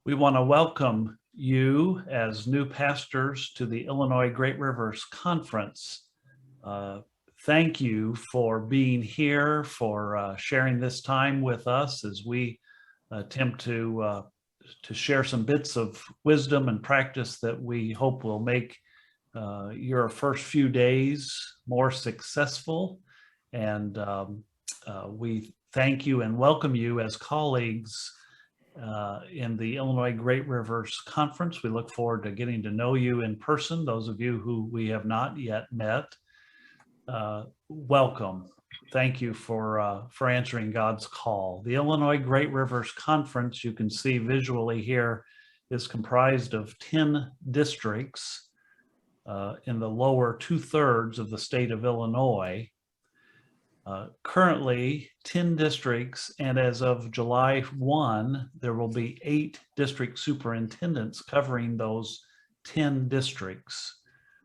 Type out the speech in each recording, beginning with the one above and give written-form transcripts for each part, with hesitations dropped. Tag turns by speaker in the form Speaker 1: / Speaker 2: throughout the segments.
Speaker 1: We want to welcome you as new pastors to the Illinois Great Rivers Conference. Thank you for being here, for sharing this time with us as we attempt to share some bits of wisdom and practice that we hope will make your first few days more successful. And we thank you and welcome you as colleagues in the Illinois Great Rivers Conference. We look forward to getting to know you in person. Those of you who we have not yet met, welcome. Thank you for answering God's call. The Illinois Great Rivers Conference, you can see visually here, is comprised of 10 districts in the lower 2/3 of the state of Illinois. Currently 10 districts, and as of July 1, there will be 8 district superintendents covering those 10 districts.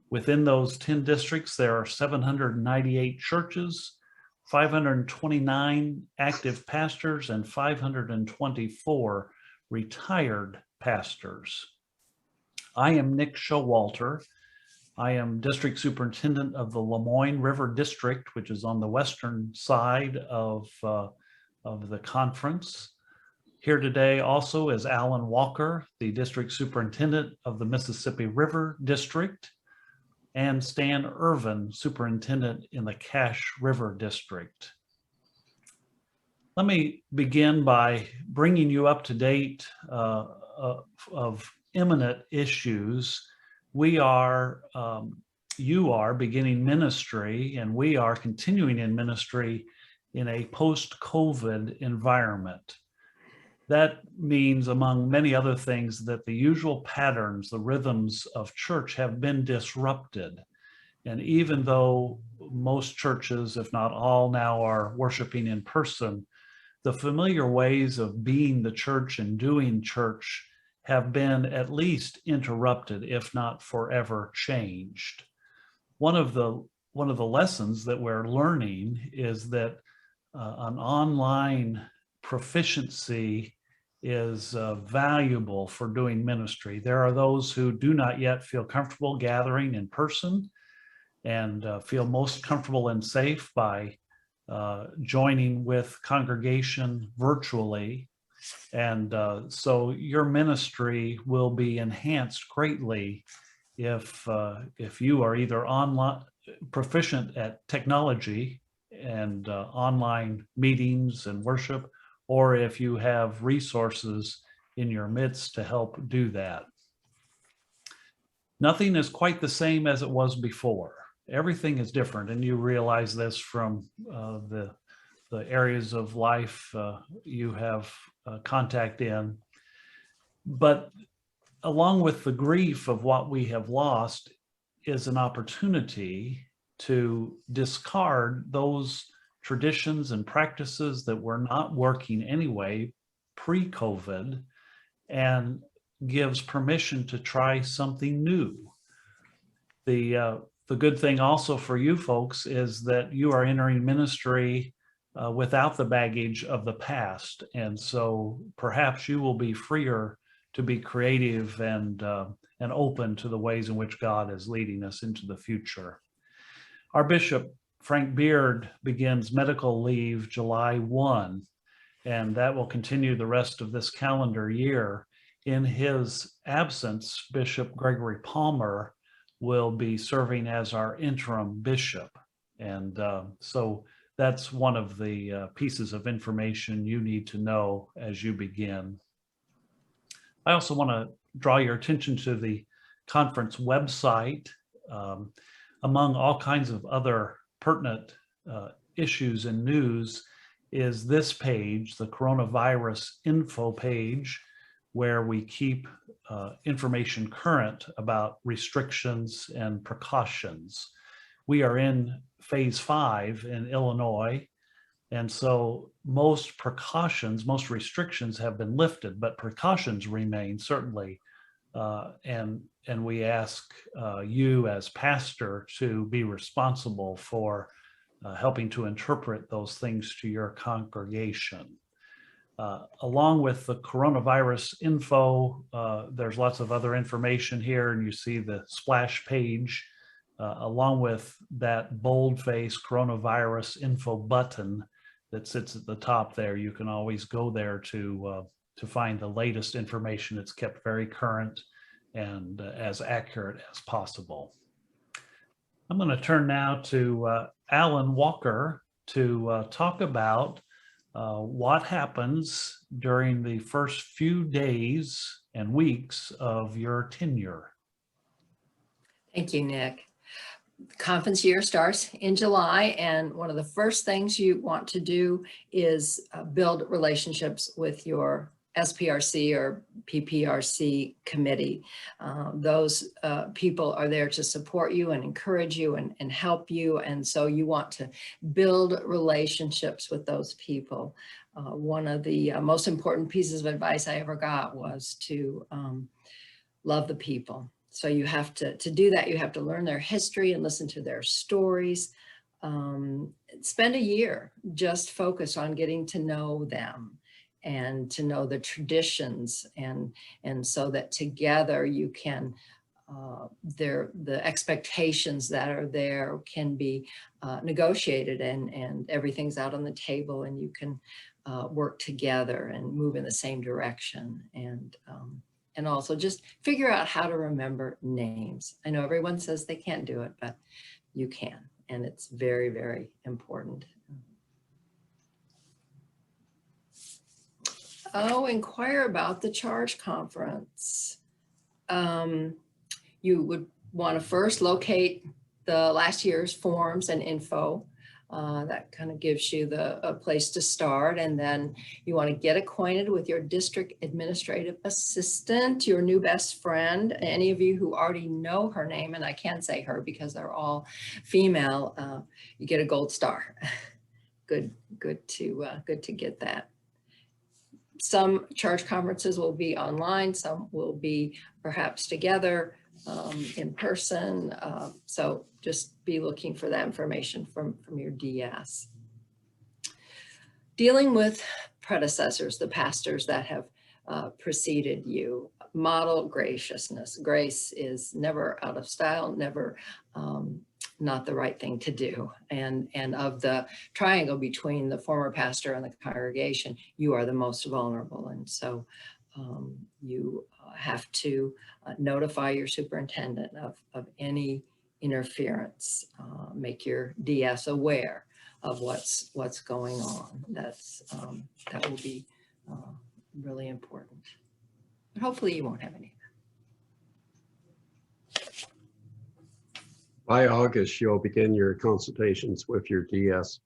Speaker 1: Within those 10 districts, there are 798 churches, 529 active pastors, and 524 retired pastors. I am Nick Showalter. I am District Superintendent of the Lemoyne River District, which is on the western side of the conference. Here today also is Alan Walker, the District Superintendent of the Mississippi River District, and Stan Irvin, Superintendent in the Cache River District. Let me begin by bringing you up to date of imminent issues. You are beginning ministry, and we are continuing in ministry in a post-COVID environment. That means, among many other things, that the usual patterns, the rhythms of church have been disrupted. And even though most churches, if not all, now are worshiping in person, the familiar ways of being the church and doing church have been at least interrupted, if not forever changed. One of the lessons that we're learning is that an online proficiency is valuable for doing ministry. There are those who do not yet feel comfortable gathering in person and feel most comfortable and safe by joining with congregation virtually. And so your ministry will be enhanced greatly if you are either online proficient at technology and online meetings and worship, or if you have resources in your midst to help do that. Nothing is quite the same as it was before. Everything is different, and you realize this from the areas of life you have contact in. But along with the grief of what we have lost is an opportunity to discard those traditions and practices that were not working anyway pre-COVID, and gives permission to try something new. The good thing also for you folks is that you are entering ministry without the baggage of the past. And so perhaps you will be freer to be creative and open to the ways in which God is leading us into the future. Our Bishop, Frank Beard, begins medical leave July 1, and that will continue the rest of this calendar year. In his absence, Bishop Gregory Palmer will be serving as our interim bishop. And so that's one of the pieces of information you need to know as you begin. I also want to draw your attention to the conference website. Among all kinds of other pertinent issues and news is this page, the coronavirus info page, where we keep information current about restrictions and precautions. We are in phase 5 in Illinois, and so most precautions, most restrictions have been lifted, but precautions remain certainly. And we ask you as pastor to be responsible for helping to interpret those things to your congregation. Along with the coronavirus info, there's lots of other information here, and you see the splash page, along with that boldface coronavirus info button that sits at the top there. You can always go there to find the latest information. It's kept very current and as accurate as possible. I'm going to turn now to Alan Walker to talk about what happens during the first few days and weeks of your tenure.
Speaker 2: Thank you, Nick. Conference year starts in July, and one of the first things you want to do is build relationships with your SPRC or PPRC committee. Those people are there to support you and encourage you and help you, and so you want to build relationships with those people. One of the most important pieces of advice I ever got was to love the people. So you have to do that, you have to learn their history and listen to their stories. Spend a year just focus on getting to know them and to know the traditions, and so that together you can, the expectations that are there can be negotiated, and everything's out on the table, and you can work together and move in the same direction. And also just figure out how to remember names. I know everyone says they can't do it, but you can, and it's very, very important. Oh, inquire about the charge conference. You would want to first locate the last year's forms and info. That kind of gives you a place to start. And then you want to get acquainted with your district administrative assistant, your new best friend. Any of you who already know her name, and I can't say her because they're all female, you get a gold star. Good to get that. Some charge conferences will be online, some will be perhaps together in person. So just be looking for that information from your DS. Dealing with predecessors, the pastors that have preceded you. Model graciousness. Grace is never out of style, never not the right thing to do. And of the triangle between the former pastor and the congregation, you are the most vulnerable. And so you have to notify your superintendent of any interference, make your DS aware of what's going on. That will be really important. But hopefully you won't have any of that.
Speaker 3: By August, you'll begin your consultations with your DS.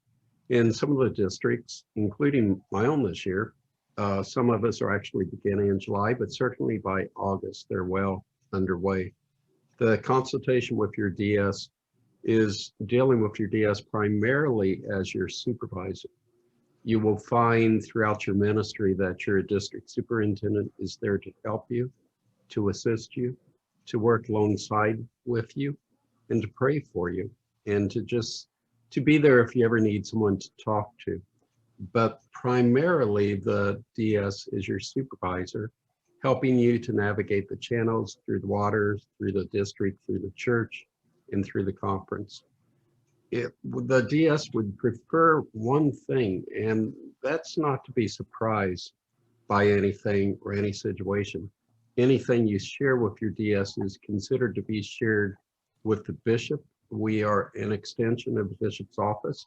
Speaker 3: In some of the districts, including my own this year, some of us are actually beginning in July, but certainly by August, they're well underway. The consultation with your DS is dealing with your DS primarily as your supervisor. You will find throughout your ministry that your district superintendent is there to help you, to assist you, to work alongside with you, and to pray for you, and to be there if you ever need someone to talk to. But primarily the DS is your supervisor, helping you to navigate the channels through the waters, through the district, through the church, and through the conference. The DS would prefer one thing, and that's not to be surprised by anything or any situation. Anything you share with your DS is considered to be shared with the bishop. We are an extension of the bishop's office.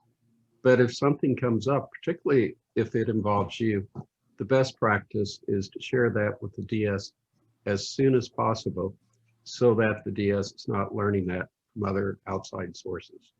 Speaker 3: But if something comes up, particularly if it involves you, the best practice is to share that with the DS as soon as possible so that the DS is not learning that from other outside sources.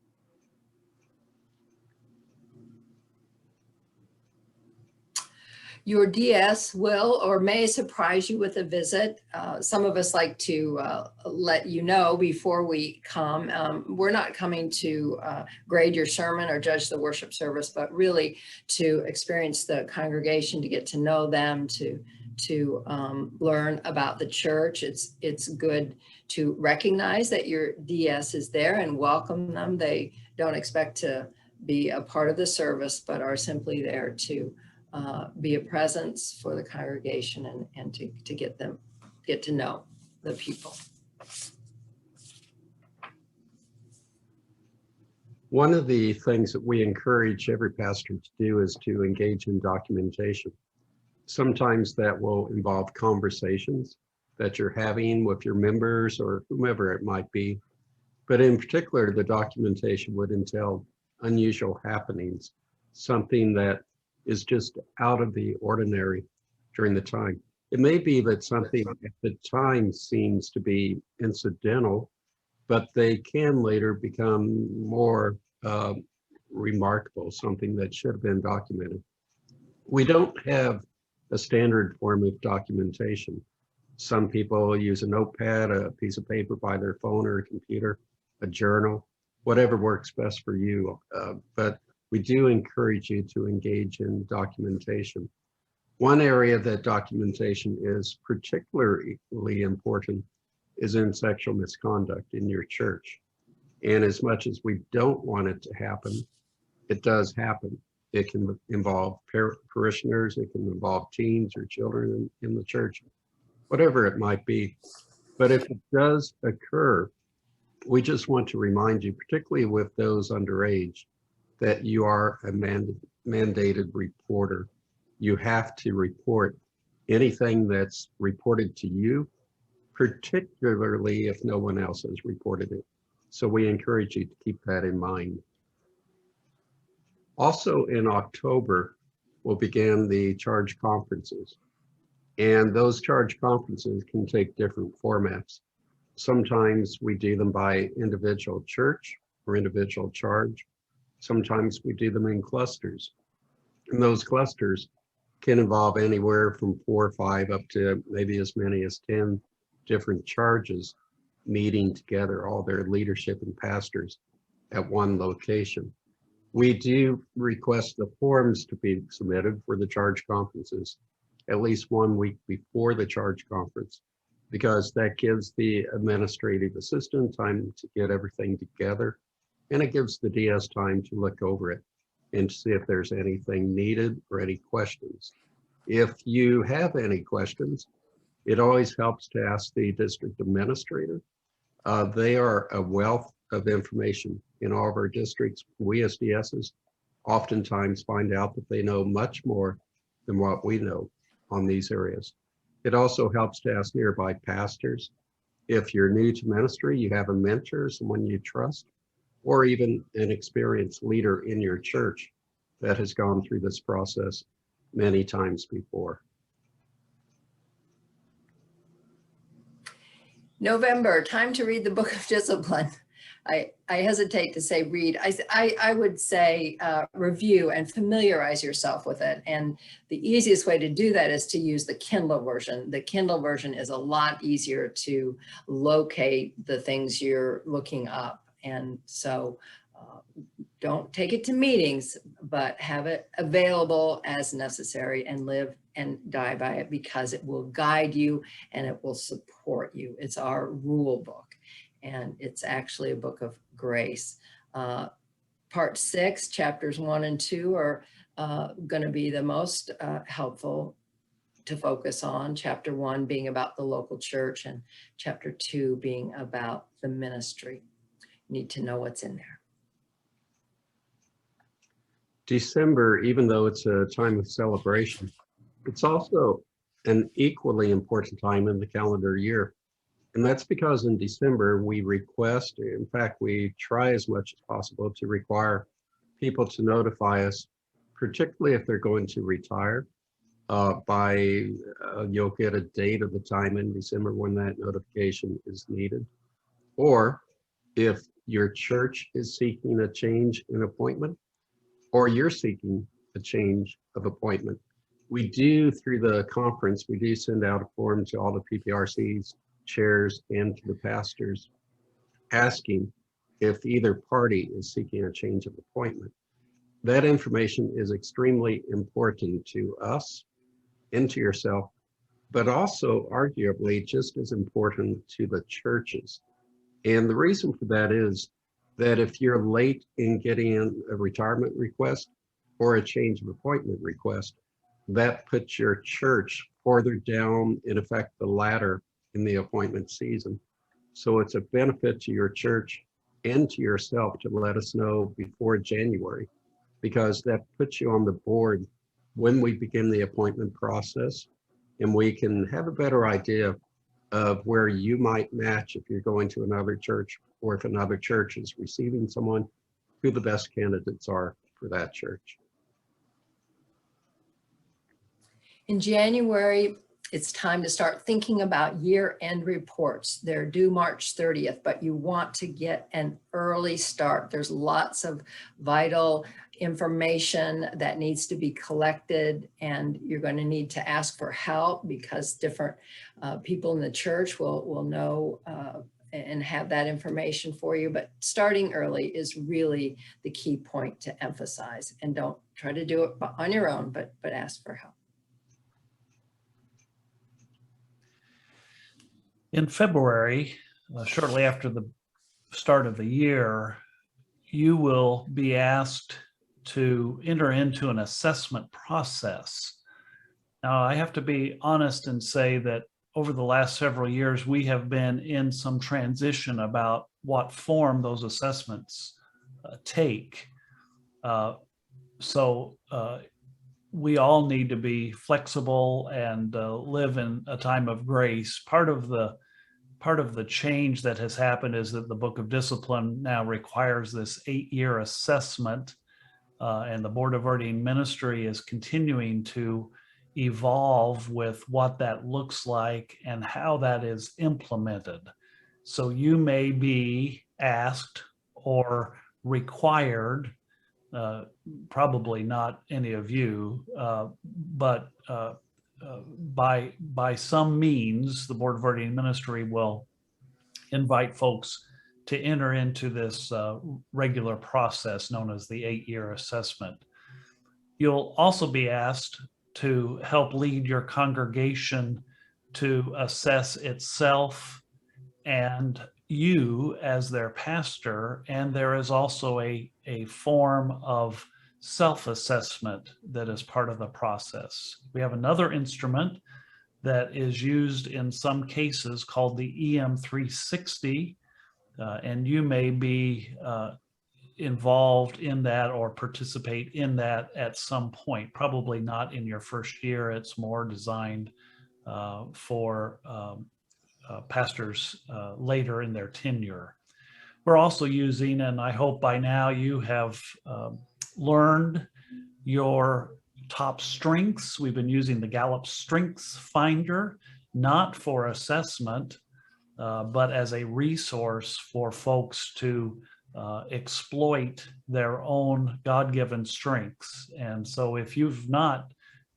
Speaker 2: Your DS will or may surprise you with a visit. Some of us like to let you know before we come. We're not coming to grade your sermon or judge the worship service, but really to experience the congregation, to get to know them, to learn about the church. It's good to recognize that your DS is there and welcome them. They don't expect to be a part of the service, but are simply there to be a presence for the congregation and to get to know the people.
Speaker 3: One of the things that we encourage every pastor to do is to engage in documentation. Sometimes that will involve conversations that you're having with your members or whomever it might be. But in particular, the documentation would entail unusual happenings, something that is just out of the ordinary during the time. It may be that something at the time seems to be incidental, but they can later become more remarkable, something that should have been documented. We don't have a standard form of documentation. Some people use a notepad, a piece of paper by their phone or a computer, a journal, whatever works best for you. But we do encourage you to engage in documentation. One area that documentation is particularly important is in sexual misconduct in your church. And as much as we don't want it to happen, it does happen. It can involve parishioners, it can involve teens or children in the church, whatever it might be. But if it does occur, we just want to remind you, particularly with those underage, that you are a mandated reporter. You have to report anything that's reported to you, particularly if no one else has reported it. So we encourage you to keep that in mind. Also in October, we'll begin the charge conferences. And those charge conferences can take different formats. Sometimes we do them by individual church or individual charge. Sometimes we do them in clusters. And those clusters can involve anywhere from 4 or 5 up to maybe as many as 10 different charges meeting together, all their leadership and pastors at one location. We do request the forms to be submitted for the charge conferences at least 1 week before the charge conference, because that gives the administrative assistant time to get everything together, and it gives the DS time to look over it and to see if there's anything needed or any questions. If you have any questions, it always helps to ask the district administrator. They are a wealth of information in all of our districts. We as DSs oftentimes find out that they know much more than what we know on these areas. It also helps to ask nearby pastors. If you're new to ministry, you have a mentor, someone you trust, or even an experienced leader in your church that has gone through this process many times before.
Speaker 2: November, time to read the Book of Discipline. I hesitate to say read. I would say review and familiarize yourself with it. And the easiest way to do that is to use the Kindle version. The Kindle version is a lot easier to locate the things you're looking up. And so don't take it to meetings, but have it available as necessary and live and die by it, because it will guide you and it will support you. It's our rule book, and it's actually a book of grace. Part 6, chapters 1 and 2 are going to be the most helpful to focus on. Chapter 1 being about the local church, and chapter 2 being about the ministry. You need to know what's in there.
Speaker 3: December, even though it's a time of celebration, it's also an equally important time in the calendar year. And that's because in December, we request, in fact, we try as much as possible to require people to notify us, particularly if they're going to retire, you'll get a date of the time in December when that notification is needed. Or if your church is seeking a change in appointment, or you're seeking a change of appointment. We do, through the conference, we do send out a form to all the PPRCs, chairs, and to the pastors, asking if either party is seeking a change of appointment. That information is extremely important to us and to yourself, but also arguably just as important to the churches. And the reason for that is that if you're late in getting in a retirement request or a change of appointment request, that puts your church further down, in effect, the ladder in the appointment season. So it's a benefit to your church and to yourself to let us know before January, because that puts you on the board when we begin the appointment process, and we can have a better idea of where you might match if you're going to another church, or if another church is receiving someone, who the best candidates are for that church.
Speaker 2: In January, it's time to start thinking about year-end reports. They're due March 30th, but you want to get an early start. There's lots of vital information that needs to be collected, and you're going to need to ask for help, because different people in the church will know and have that information for you. But starting early is really the key point to emphasize, and don't try to do it on your own, but ask for help.
Speaker 1: In February, shortly after the start of the year, you will be asked to enter into an assessment process. Now, I have to be honest and say that over the last several years, we have been in some transition about what form those assessments take. So we all need to be flexible and live in a time of grace. Part of the change that has happened is that the Book of Discipline now requires this 8-year assessment, and the Board of Ordained Ministry is continuing to evolve with what that looks like and how that is implemented. So you may be asked or required, probably not any of you, but by some means, the Board of Ordained Ministry will invite folks to enter into this regular process known as the 8-year assessment. You'll also be asked to help lead your congregation to assess itself and you as their pastor, and there is also a form of self-assessment that is part of the process. We have another instrument that is used in some cases called the EM 360, and you may be involved in that or participate in that at some point, probably not in your first year. It's more designed for pastors later in their tenure. We're also using, and I hope by now you have learned your top strengths. We've been using the Gallup Strengths Finder, not for assessment, but as a resource for folks to exploit their own God-given strengths. And so if you've not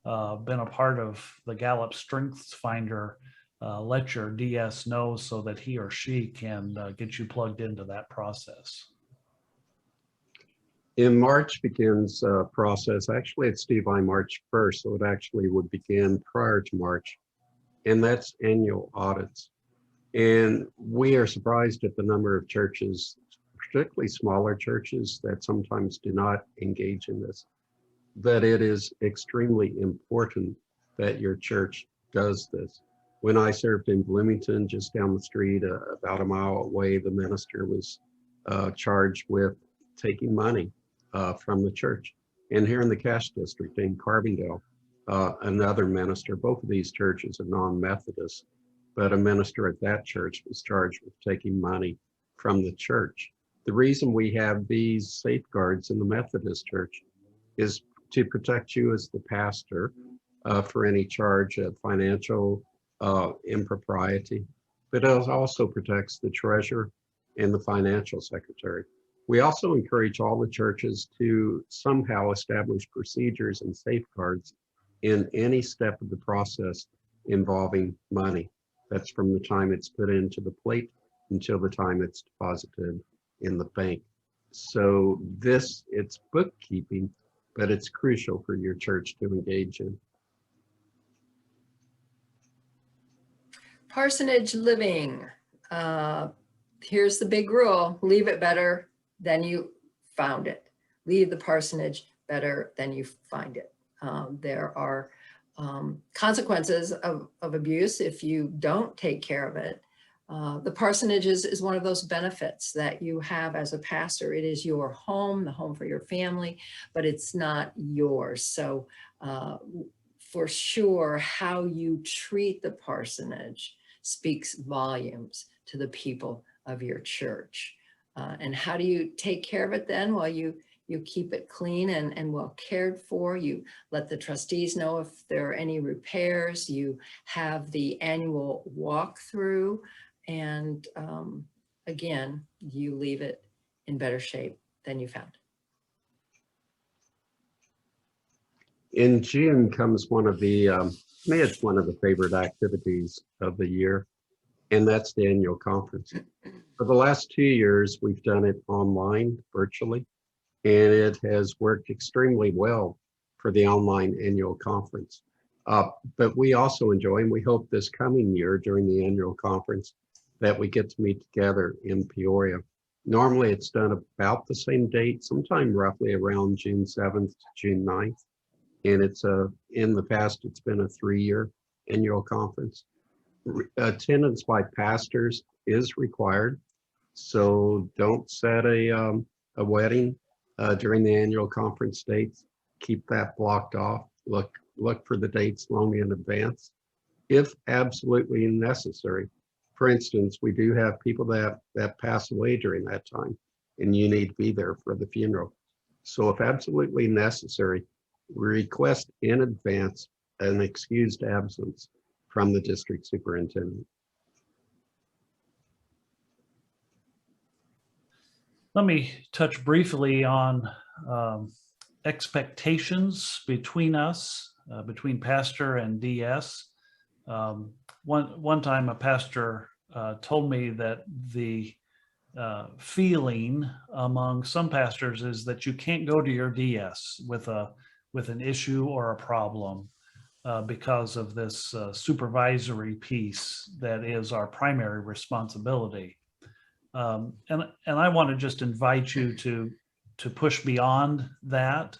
Speaker 1: been a part of the Gallup Strengths Finder, let your DS know so that he or she can get you plugged into that process.
Speaker 3: In March begins a process. Actually, it's due by March 1st, so it actually would begin prior to March, and that's annual audits. And we are surprised at the number of churches, particularly smaller churches, that sometimes do not engage in this. But it is extremely important that your church does this. When I served in Bloomington, just down the street, about a mile away, the minister was charged with taking money from the church. And here in the Cash District in Carbondale, another minister, both of these churches are non-Methodist, but a minister at that church was charged with taking money from the church. The reason we have these safeguards in the Methodist church is to protect you as the pastor for any charge of financial impropriety, but it also protects the treasurer and the financial secretary. We also encourage all the churches to somehow establish procedures and safeguards in any step of the process involving money. That's from the time it's put into the plate until the time it's deposited in the bank. So it's bookkeeping, but it's crucial for your church to engage in.
Speaker 2: Parsonage living. Here's the big rule: leave it better than you found it. Leave the parsonage better than you find it. There are consequences of abuse if you don't take care of it. The parsonage is one of those benefits that you have as a pastor. It is your home, the home for your family, but it's not yours. So for sure, how you treat the parsonage speaks volumes to the people of your church. And how do you take care of it then? Well, you keep it clean and well cared for. You let the trustees know if there are any repairs. You have the annual walkthrough. And again, you leave it in better shape than you found.
Speaker 3: In June comes one of the, to me, it's one of the favorite activities of the year, and that's the annual conference. For the last 2 years, we've done it online, virtually, and it has worked extremely well for the online annual conference. But we also enjoy, and we hope this coming year during the annual conference, that we get to meet together in Peoria. Normally, it's done about the same date, sometime roughly around June 7th to June 9th. And it's in the past, it's been a 3-year annual conference. Attendance by pastors is required. So don't set a wedding during the annual conference dates. Keep that blocked off. Look for the dates long in advance, if absolutely necessary. For instance, we do have people that pass away during that time, and you need to be there for the funeral. So if absolutely necessary, we request in advance an excused absence from the district superintendent.
Speaker 1: Let me touch briefly on expectations between us, between pastor and DS. One time a pastor told me that the feeling among some pastors is that you can't go to your DS with an issue or a problem because of this supervisory piece that is our primary responsibility. And I want to just invite you to push beyond that.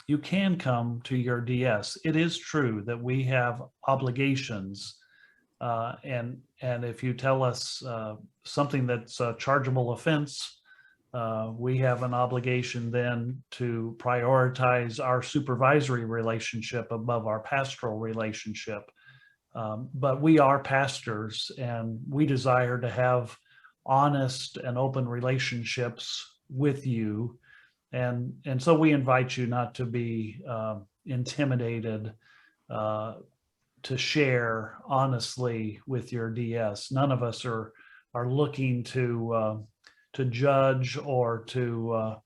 Speaker 1: You can come to your DS. It is true that we have obligations, and if you tell us something that's a chargeable offense, we have an obligation then to prioritize our supervisory relationship above our pastoral relationship. But we are pastors, and we desire to have honest and open relationships with you. And so we invite you not to be intimidated to share honestly with your DS. None of us are looking to judge or to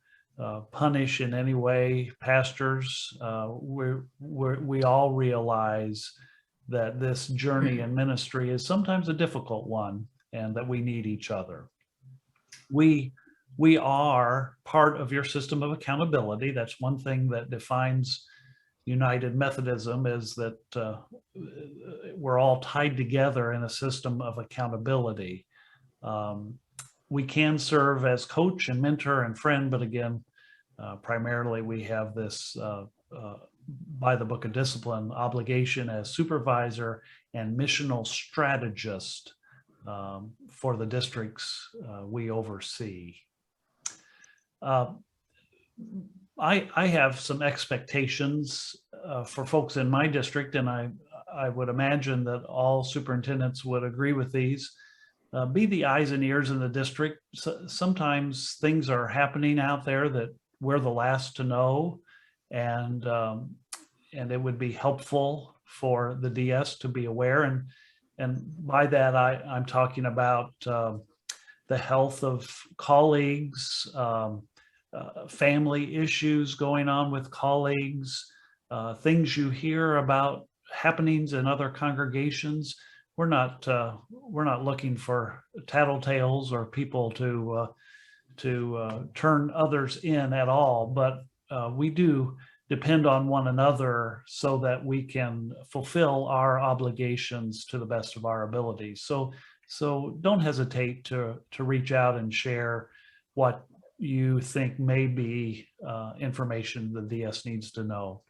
Speaker 1: punish in any way pastors. We all realize that this journey in ministry is sometimes a difficult one, and that we need each other. We are part of your system of accountability. That's one thing that defines United Methodism, is that we're all tied together in a system of accountability. We can serve as coach and mentor and friend, but again, primarily we have this by the book of discipline obligation as supervisor and missional strategist for the districts we oversee. I have some expectations for folks in my district, and I would imagine that all superintendents would agree with these. Be the eyes and ears in the district. Sometimes things are happening out there that we're the last to know, and it would be helpful for the DS to be aware. And by that, I'm talking about the health of colleagues, family issues going on with colleagues, things you hear about happenings in other congregations. We're not looking for tattletales or people to turn others in at all, but we do depend on one another so that we can fulfill our obligations to the best of our abilities. So don't hesitate to reach out and share what you think may be information the DS needs to know.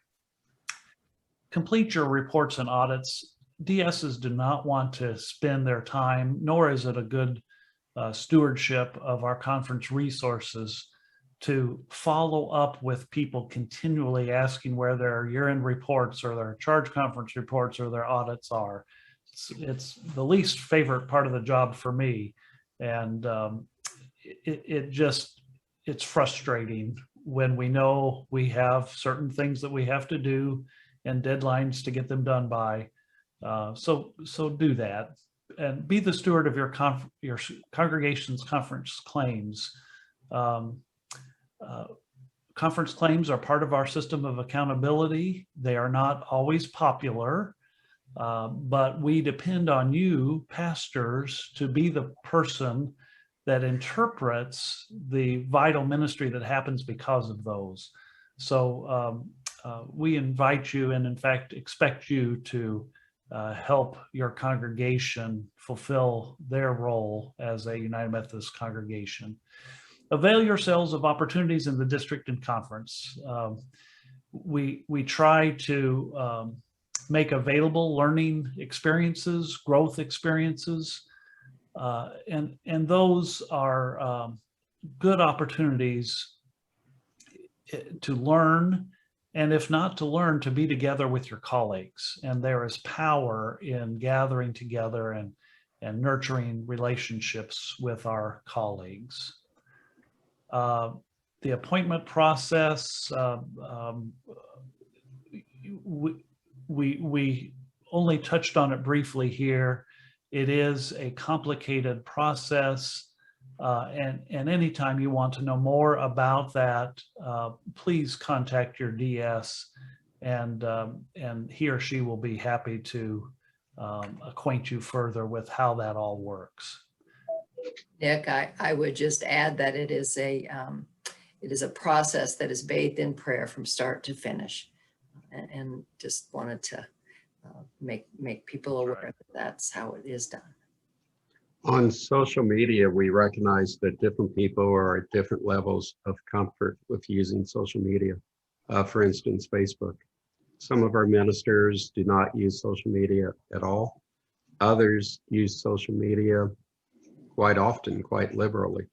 Speaker 1: complete your reports and audits. DSs do not want to spend their time, nor is it a good stewardship of our conference resources to follow up with people continually asking where their year-end reports or their charge conference reports or their audits are. It's the least favorite part of the job for me. And it's frustrating when we know we have certain things that we have to do and deadlines to get them done by. So do that and be the steward of your congregation's conference claims. Conference claims are part of our system of accountability. They are not always popular, but we depend on you, pastors, to be the person that interprets the vital ministry that happens because of those. So we invite you and in fact expect you to help your congregation fulfill their role as a United Methodist congregation. Avail yourselves of opportunities in the district and conference. We try to make available learning experiences, growth experiences, and those are good opportunities to learn, and if not to learn, to be together with your colleagues. And there is power in gathering together and nurturing relationships with our colleagues. The appointment process, we only touched on it briefly here. It is a complicated process, and anytime you want to know more about that, please contact your DS, and he or she will be happy to acquaint you further with how that all works.
Speaker 2: Nick, I would just add that it is a process that is bathed in prayer from start to finish, and just wanted to make people aware that that's how it is done.
Speaker 3: On social media, we recognize that different people are at different levels of comfort with using social media. For instance, Facebook. Some of our ministers do not use social media at all. Others use social media quite often, quite liberally.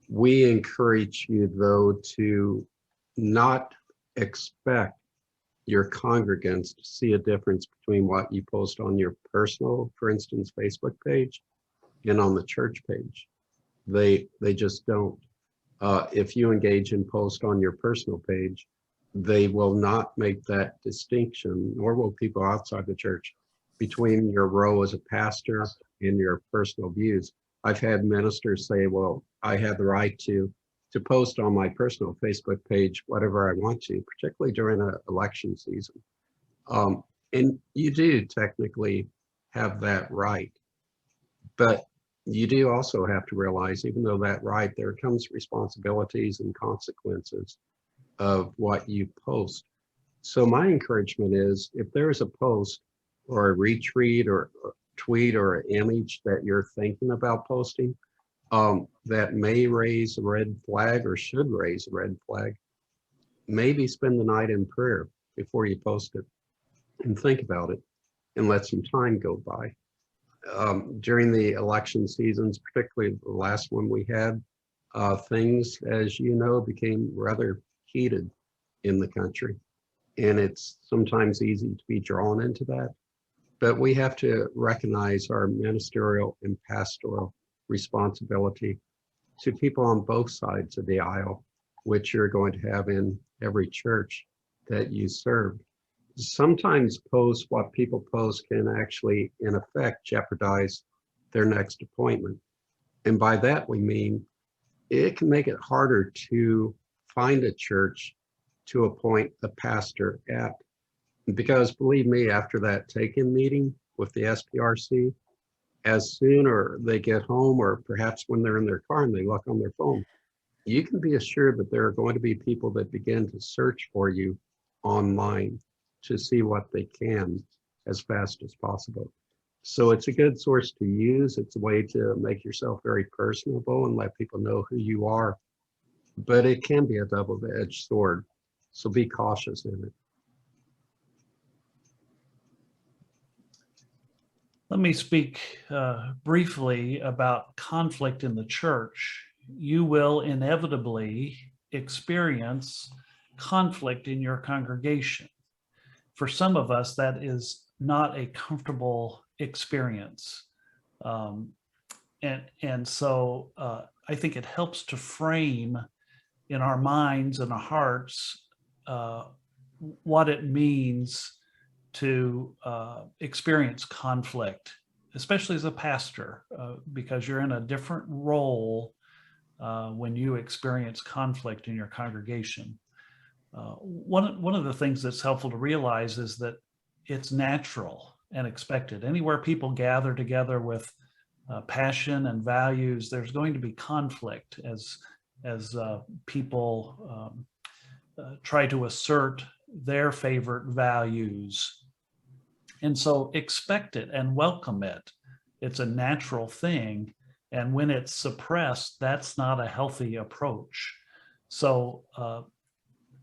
Speaker 3: We encourage you, though, to not expect your congregants to see a difference between what you post on your personal, for instance, Facebook page and on the church page. They just don't. If you engage in post on your personal page, they will not make that distinction, nor will people outside the church, between your role as a pastor and your personal views. I've had ministers say, well, I have the right to post on my personal Facebook page whatever I want to, particularly during an election season. And you do technically have that right. But you do also have to realize, even though that right, there comes responsibilities and consequences of what you post. So my encouragement is, if there is a post or a retweet or tweet or an image that you're thinking about posting that may raise a red flag or should raise a red flag, maybe spend the night in prayer before you post it and think about it and let some time go by. During the election seasons, particularly the last one we had, things, as you know, became rather heated in the country. And it's sometimes easy to be drawn into that. But we have to recognize our ministerial and pastoral responsibility to people on both sides of the aisle, which you're going to have in every church that you serve. Sometimes what people post can actually, in effect, jeopardize their next appointment. And by that, we mean it can make it harder to find a church to appoint a pastor at. Because believe me, after that take-in meeting with the SPRC, as soon as they get home, or perhaps when they're in their car and they look on their phone, you can be assured that there are going to be people that begin to search for you online to see what they can as fast as possible. So it's a good source to use. It's a way to make yourself very personable and let people know who you are. But it can be a double-edged sword. So be cautious in it.
Speaker 1: Let me speak briefly about conflict in the church. You will inevitably experience conflict in your congregation. For some of us, that is not a comfortable experience. And so I think it helps to frame in our minds and our hearts what it means to experience conflict, especially as a pastor, because you're in a different role when you experience conflict in your congregation. One of the things that's helpful to realize is that it's natural and expected. Anywhere people gather together with passion and values, there's going to be conflict as people try to assert their favorite values. And so expect it and welcome it. It's a natural thing. And when it's suppressed, that's not a healthy approach. So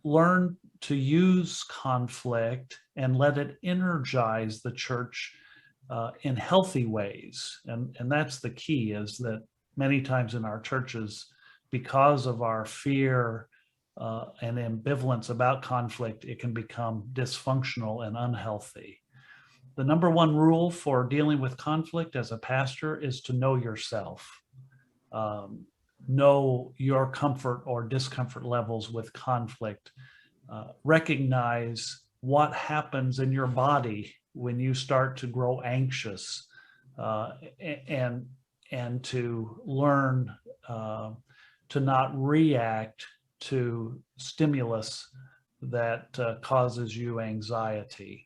Speaker 1: learn to use conflict and let it energize the church in healthy ways. And that's the key, is that many times in our churches, because of our fear and ambivalence about conflict, it can become dysfunctional and unhealthy. The number one rule for dealing with conflict as a pastor is to know yourself. Know your comfort or discomfort levels with conflict. Recognize what happens in your body when you start to grow anxious, and to learn to not react to stimulus that causes you anxiety.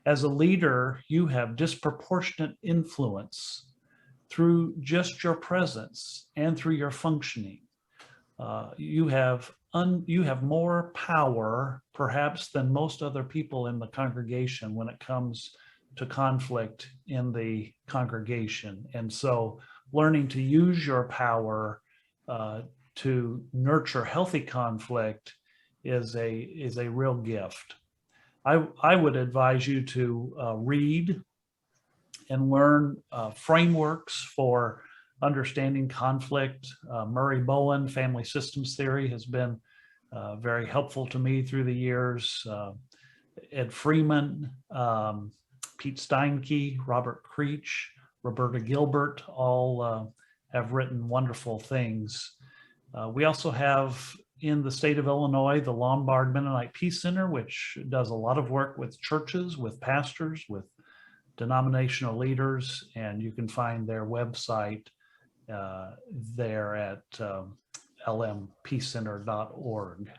Speaker 1: As a leader, you have disproportionate influence through just your presence and through your functioning. You have more power, perhaps, than most other people in the congregation when it comes to conflict in the congregation. And so learning to use your power to nurture healthy conflict is a real gift. I would advise you to read and learn frameworks for understanding conflict. Murray Bowen, Family Systems Theory, has been very helpful to me through the years. Ed Freeman, Pete Steinke, Robert Creech, Roberta Gilbert, all have written wonderful things. We also have in the state of Illinois, the Lombard Mennonite Peace Center, which does a lot of work with churches, with pastors, with denominational leaders, and you can find their website there at lmpeacecenter.org.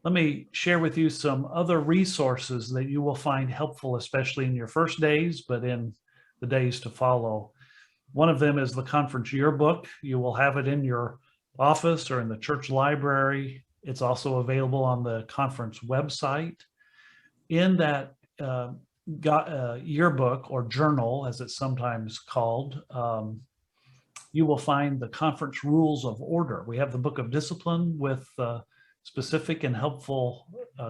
Speaker 1: Let me share with you some other resources that you will find helpful, especially in your first days, but in the days to follow. One of them is the conference yearbook. You will have it in your office or in the church library. It's also available on the conference website. In that yearbook, or journal as it's sometimes called, you will find the conference rules of order. We have the Book of Discipline with specific and helpful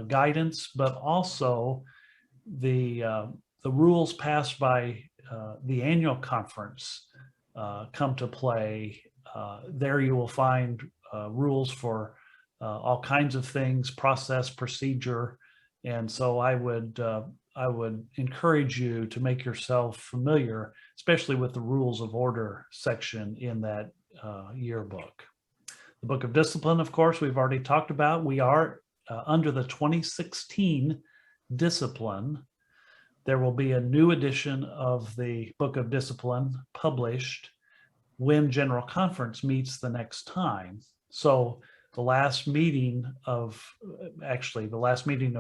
Speaker 1: guidance, but also the rules passed by the annual conference come to play. There you will find rules for all kinds of things, process, procedure. And so I would encourage you to make yourself familiar, especially with the rules of order section in that yearbook. The Book of Discipline, of course, we've already talked about. We are under the 2016 discipline. There will be a new edition of the Book of Discipline published when General Conference meets the next time. So the last meeting of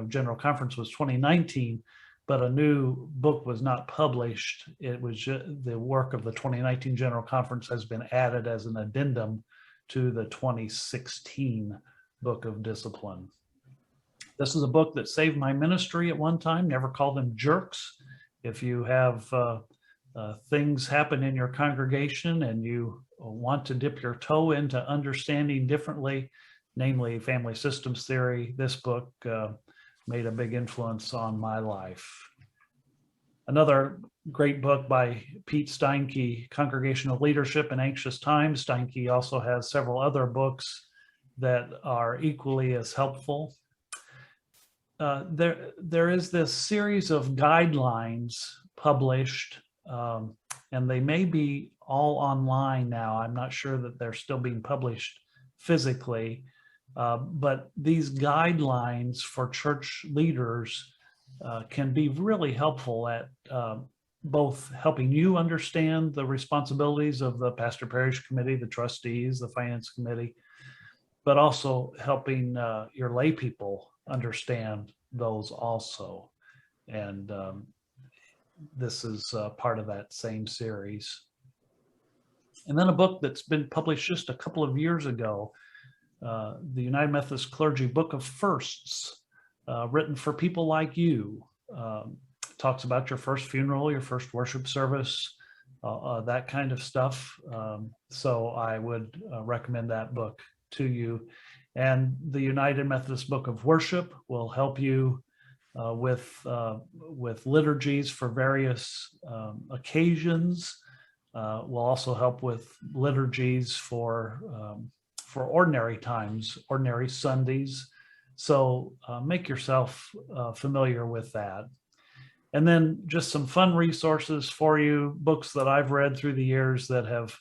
Speaker 1: General Conference was 2019, but a new book was not published. It was the work of the 2019 General Conference has been added as an addendum to the 2016 Book of Discipline. This is a book that saved my ministry at one time. Never call them jerks. If you have things happen in your congregation and you want to dip your toe into understanding differently, namely family systems theory, this book made a big influence on my life. Another great book by Pete Steinke, Congregational Leadership in Anxious Times. Steinke also has several other books that are equally as helpful. There is this series of guidelines published, and they may be all online now. I'm not sure that they're still being published physically, but these guidelines for church leaders can be really helpful at both helping you understand the responsibilities of the pastor parish committee, the trustees, the finance committee, but also helping your lay people understand those also. And this is part of that same series. And then a book that's been published just a couple of years ago, the United Methodist Clergy Book of Firsts, written for people like you. Talks about your first funeral, your first worship service, that kind of stuff. So I would recommend that book to you. And the United Methodist Book of Worship will help you with liturgies for various occasions. Will also help with liturgies for ordinary times, ordinary Sundays. So make yourself familiar with that. And then just some fun resources for you, books that I've read through the years that have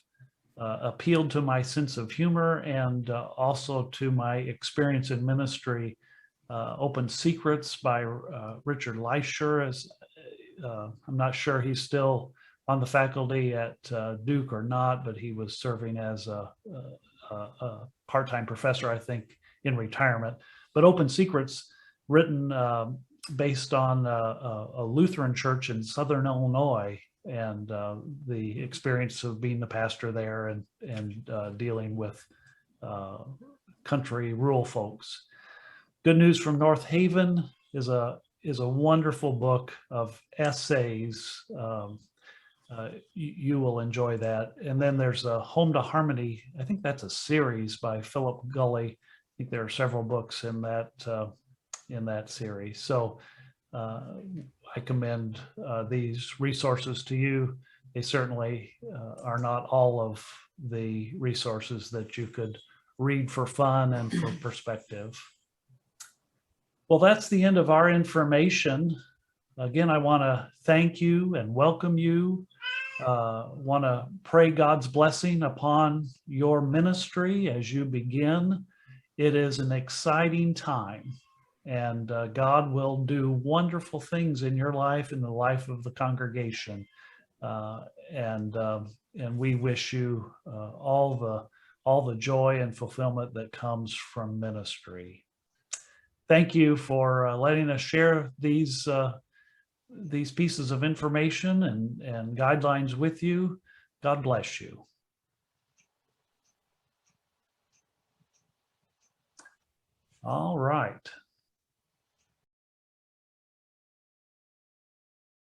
Speaker 1: appealed to my sense of humor and also to my experience in ministry. Open Secrets by Richard Leisher. I'm not sure he's still on the faculty at Duke or not, but he was serving as a part-time professor, I think, in retirement. But Open Secrets, written based on a Lutheran church in Southern Illinois and the experience of being the pastor there and dealing with country rural folks. Good News from North Haven is a wonderful book of essays. You will enjoy that. And then there's a Home to Harmony. I think that's a series by Philip Gulley. I think there are several books in that series. So I commend these resources to you. They certainly are not all of the resources that you could read for fun and for perspective. Well, that's the end of our information. Again, I want to thank you and welcome you. Want to pray God's blessing upon your ministry as you begin. It is an exciting time, and God will do wonderful things in your life, in the life of the congregation. And we wish you all the joy and fulfillment that comes from ministry. Thank you for letting us share these pieces of information and guidelines with you. God bless you. All right.